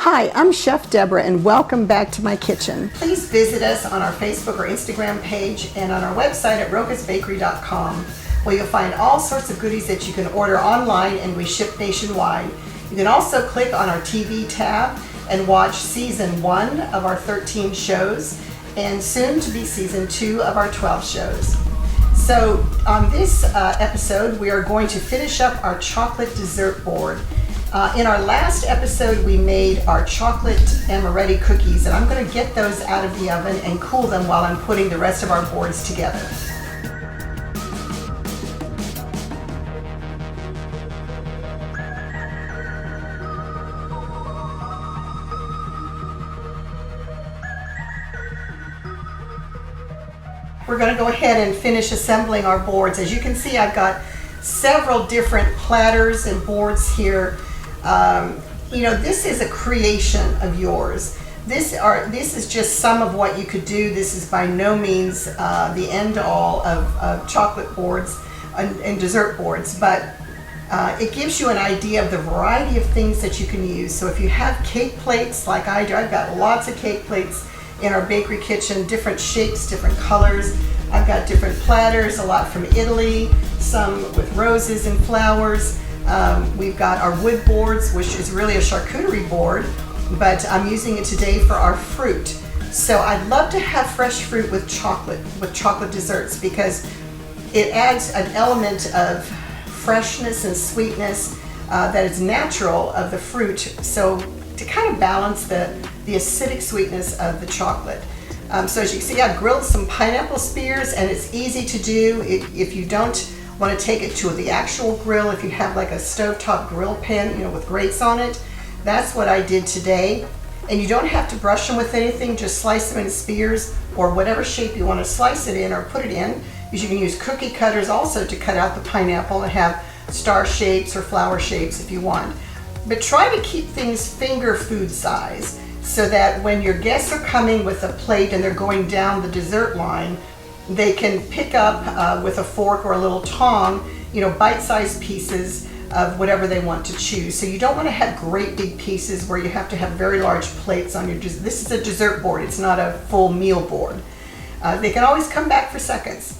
Hi, I'm Chef Deborah and welcome back to my kitchen. Please visit us on our Facebook or Instagram page and on our website at roccasbakery.com, where you'll find all sorts of goodies that you can order online and we ship nationwide. You can also click on our TV tab and watch season 1 of our 13 shows and soon to be season 2 of our 12 shows. So on this episode, we are going to finish up our chocolate dessert board. In our last episode, we made our chocolate amaretti cookies, and I'm going to get those out of the oven and cool them while I'm putting the rest of our boards together. We're going to go ahead and finish assembling our boards. As you can see, I've got several different platters and boards here. This is a creation of yours. This is just some of what you could do. This is by no means the end all of chocolate boards and dessert boards, but it gives you an idea of the variety of things that you can use. So if you have cake plates like I do, I've got lots of cake plates in our bakery kitchen, different shapes, different colors. I've got different platters, a lot from Italy, some with roses and flowers. We've got our wood boards, which is really a charcuterie board, but I'm using it today for our fruit. So I'd love to have fresh fruit with chocolate desserts, because it adds an element of freshness and sweetness that is natural of the fruit, so to kind of balance the acidic sweetness of the chocolate. So as you can see, I've grilled some pineapple spears, and it's easy to do. If you don't want to take it to the actual grill, if you have like a stovetop grill pan, with grates on it, that's what I did today. And you don't have to brush them with anything, just slice them in spears or whatever shape you want to slice it in or put it in, because you can use cookie cutters also to cut out the pineapple and have star shapes or flower shapes if you want. But try to keep things finger food size, so that when your guests are coming with a plate and they're going down the dessert line, they can pick up with a fork or a little tong, bite-sized pieces of whatever they want to choose. So you don't want to have great big pieces where you have to have very large plates on your dessert. This is a dessert board, it's not a full meal board. They can always come back for seconds.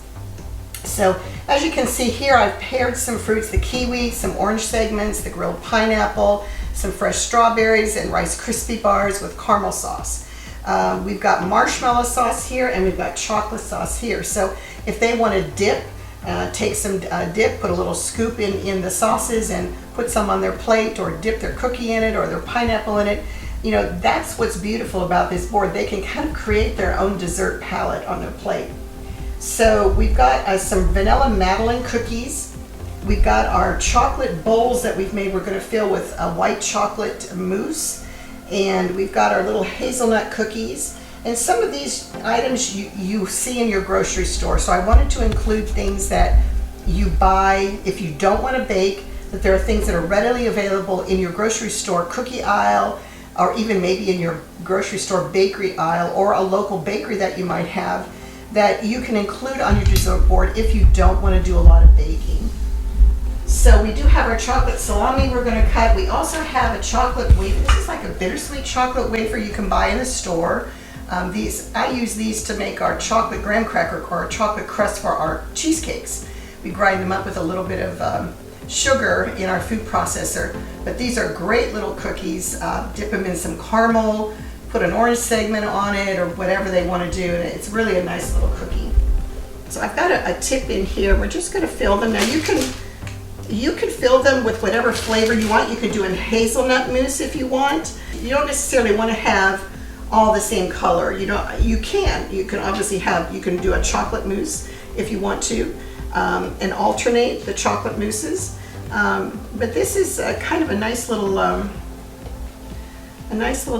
So as you can see here, I've paired some fruits, the kiwi, some orange segments, the grilled pineapple, some fresh strawberries, and Rice Krispie bars with caramel sauce. We've got marshmallow sauce here, and we've got chocolate sauce here. So if they want to dip, take some dip, put a little scoop in the sauces and put some on their plate, or dip their cookie in it or their pineapple in it. That's what's beautiful about this board. They can kind of create their own dessert palette on their plate. So we've got some vanilla Madeleine cookies. We've got our chocolate bowls that we've made. We're going to fill with a white chocolate mousse. And we've got our little hazelnut cookies. And some of these items you see in your grocery store. So I wanted to include things that you buy if you don't want to bake, that there are things that are readily available in your grocery store cookie aisle, or even maybe in your grocery store bakery aisle, or a local bakery that you might have, that you can include on your dessert board if you don't want to do a lot of baking. So we do have our chocolate salami we're going to cut. We also have a chocolate wafer. This is like a bittersweet chocolate wafer you can buy in the store. I use these to make our chocolate graham cracker or our chocolate crust for our cheesecakes. We grind them up with a little bit of sugar in our food processor. But these are great little cookies. Dip them in some caramel, put an orange segment on it, or whatever they want to do, and it's really a nice little cookie. So I've got a tip in here. We're just going to fill them. Now you can fill them with whatever flavor you want. You can do a hazelnut mousse if you want. You don't necessarily want to have all the same color. You can obviously you can do a chocolate mousse if you want to, and alternate the chocolate mousses. But this is kind of a nice little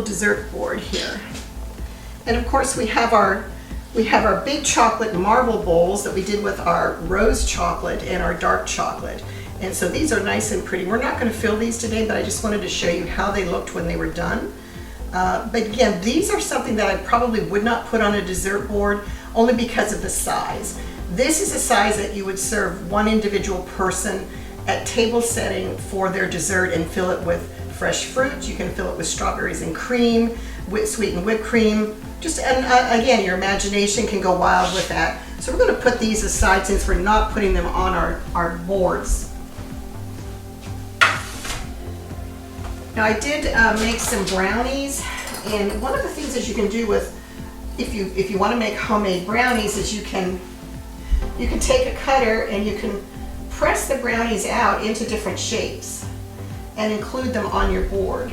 dessert board here. And of course we have our big chocolate marble bowls that we did with our rose chocolate and our dark chocolate. And so these are nice and pretty. We're not going to fill these today, but I just wanted to show you how they looked when they were done. But again, these are something that I probably would not put on a dessert board, only because of the size. This is a size that you would serve one individual person at table setting for their dessert and fill it with fresh fruit. You can fill it with strawberries and cream, sweetened whipped cream. Just, and again, your imagination can go wild with that. So we're going to put these aside since we're not putting them on our boards. Now I did make some brownies, and one of the things that you can do with, if you want to make homemade brownies, is you can take a cutter and you can press the brownies out into different shapes and include them on your board.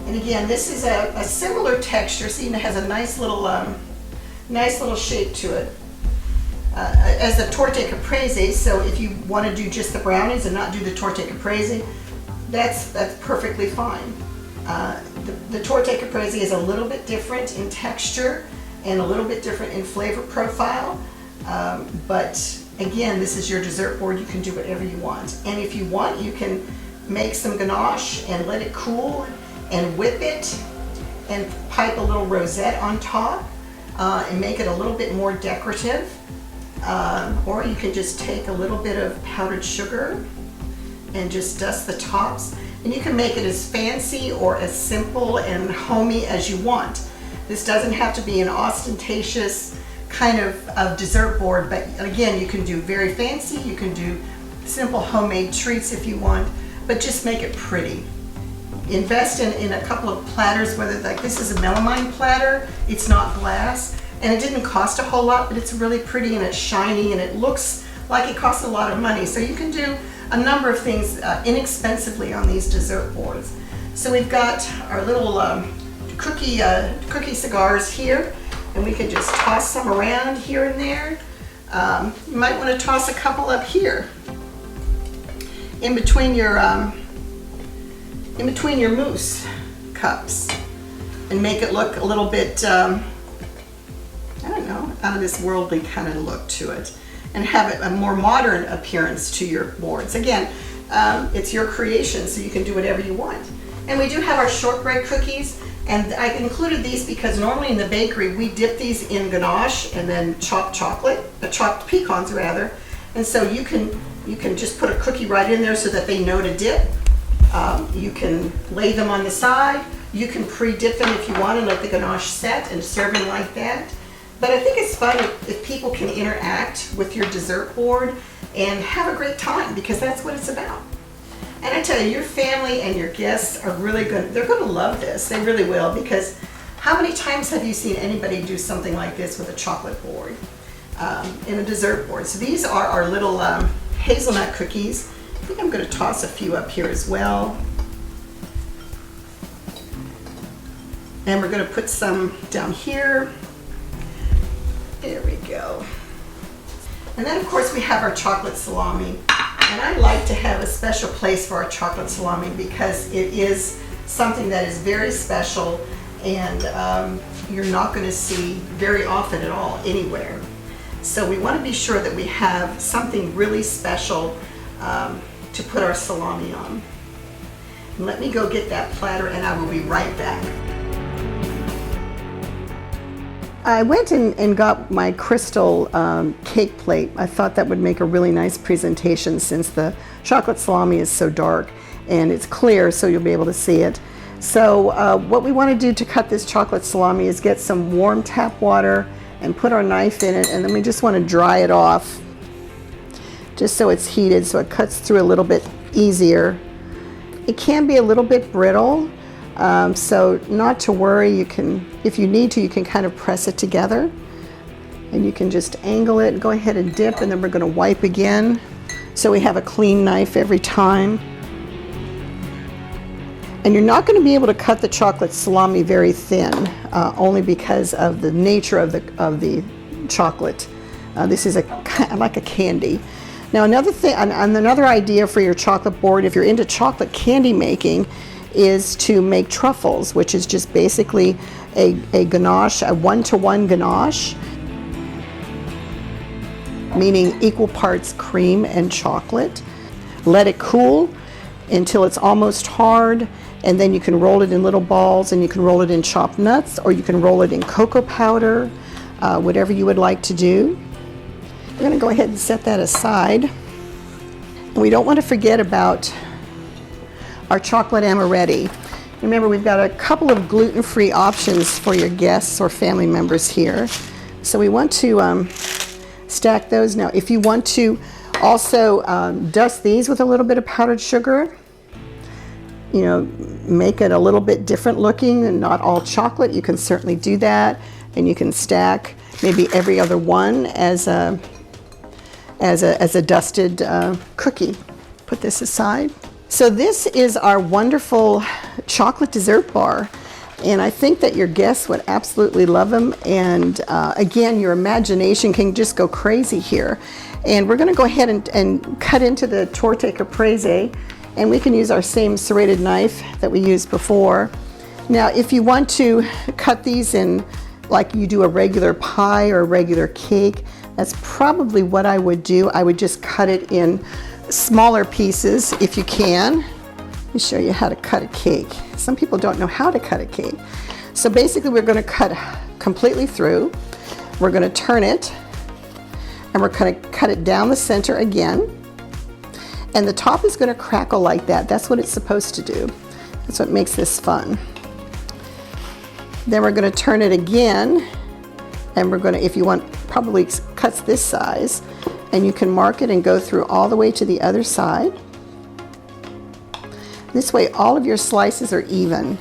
And again, this is a similar texture. See, it has a nice little shape to it as the torte caprese. So if you want to do just the brownies and not do the torte caprese, that's perfectly fine. The torte caprese is a little bit different in texture and a little bit different in flavor profile, but again, this is your dessert board. You can do whatever you want. And if you want, you can make some ganache and let it cool and whip it and pipe a little rosette on top and make it a little bit more decorative. Or you can just take a little bit of powdered sugar and just dust the tops. And you can make it as fancy or as simple and homey as you want. This doesn't have to be an ostentatious kind of dessert board, but again, you can do very fancy, you can do simple homemade treats if you want, but just make it pretty. Invest in a couple of platters, whether like this is a melamine platter, it's not glass, and it didn't cost a whole lot, but it's really pretty and it's shiny and it looks like it costs a lot of money. So you can do a number of things inexpensively on these dessert boards. So we've got our little cookie cigars here, and we can just toss some around here and there. You might want to toss a couple up here in between your mousse cups and make it look a little bit, I don't know, out of this worldly kind of look to it, and have it a more modern appearance to your boards. Again, it's your creation, so you can do whatever you want. And we do have our shortbread cookies, and I included these because normally in the bakery we dip these in ganache and then chopped pecans rather. And so you can just put a cookie right in there so that they know to dip. You can lay them on the side. You can pre-dip them if you want and let the ganache set and serve them like that. But I think it's fun if people can interact with your dessert board and have a great time, because that's what it's about. And I tell you, your family and your guests are really good. They're going to love this. They really will, because how many times have you seen anybody do something like this with a chocolate board, in a dessert board? So these are our little hazelnut cookies. I think I'm going to toss a few up here as well. And we're going to put some down here. There we go. And then of course we have our chocolate salami. And I like to have a special place for our chocolate salami because it is something that is very special, and you're not going to see very often at all anywhere. So we want to be sure that we have something really special to put our salami on. And let me go get that platter and I will be right back. I went and got my crystal cake plate. I thought that would make a really nice presentation since the chocolate salami is so dark and it's clear, so you'll be able to see it. So what we want to do to cut this chocolate salami is get some warm tap water and put our knife in it, and then we just want to dry it off just so it's heated so it cuts through a little bit easier. It can be a little bit brittle. So not to worry, you can, if you need to, you can kind of press it together and you can just angle it and go ahead and dip, and then we're going to wipe again so we have a clean knife every time. And you're not going to be able to cut the chocolate salami very thin, only because of the nature of the chocolate. This is like a candy. Now another thing, another idea for your chocolate board, if you're into chocolate candy making, is to make truffles, which is just basically a ganache, a 1-to-1 ganache, meaning equal parts cream and chocolate. Let it cool until it's almost hard, and then you can roll it in little balls, and you can roll it in chopped nuts, or you can roll it in cocoa powder, whatever you would like to do. We're going to go ahead and set that aside. And we don't want to forget about our chocolate amaretti. Remember, we've got a couple of gluten-free options for your guests or family members here. So we want to stack those now. If you want to also dust these with a little bit of powdered sugar, you know, make it a little bit different looking and not all chocolate, you can certainly do that. And you can stack maybe every other one as a dusted cookie. Put this aside. So this is our wonderful chocolate dessert bar, and I think that your guests would absolutely love them. And again, your imagination can just go crazy here. And we're going to go ahead and cut into the torte caprese, and we can use our same serrated knife that we used before. Now, if you want to cut these in like you do a regular pie or a regular cake, that's probably what I would do. I would just cut it in smaller pieces if you can. Let me show you how to cut a cake. Some people don't know how to cut a cake. So basically we're going to cut completely through. We're going to turn it, and we're going to cut it down the center again. And the top is going to crackle like that. That's what it's supposed to do. That's what makes this fun. Then we're going to turn it again, and we're going to, if you want, probably cuts this size, and you can mark it and go through all the way to the other side. This way all of your slices are even.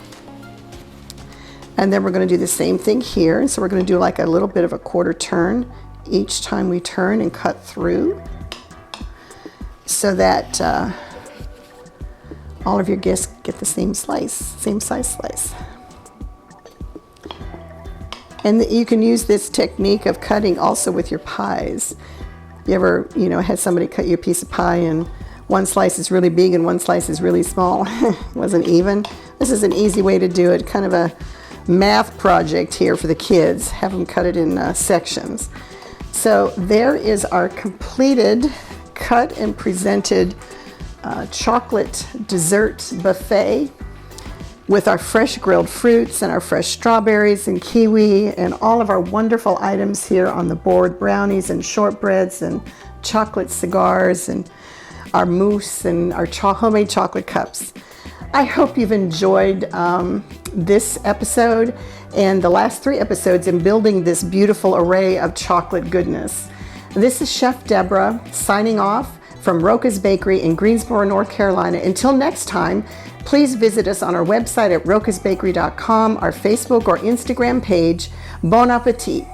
And then we're going to do the same thing here. And so we're going to do like a little bit of a quarter turn each time we turn and cut through, so that all of your guests get the same slice, same size slice. And you can use this technique of cutting also with your pies. You ever, had somebody cut you a piece of pie and one slice is really big and one slice is really small? It wasn't even. This is an easy way to do it, kind of a math project here for the kids. Have them cut it in sections. So there is our completed, cut and presented chocolate dessert buffet with our fresh grilled fruits and our fresh strawberries and kiwi and all of our wonderful items here on the board, brownies and shortbreads and chocolate cigars and our mousse and our homemade chocolate cups. I hope you've enjoyed this episode and the last 3 episodes in building this beautiful array of chocolate goodness. This is Chef Deborah signing off from Rocca's Bakery in Greensboro, North Carolina. Until next time, please visit us on our website at roccasbakery.com, our Facebook or Instagram page. Bon appetit.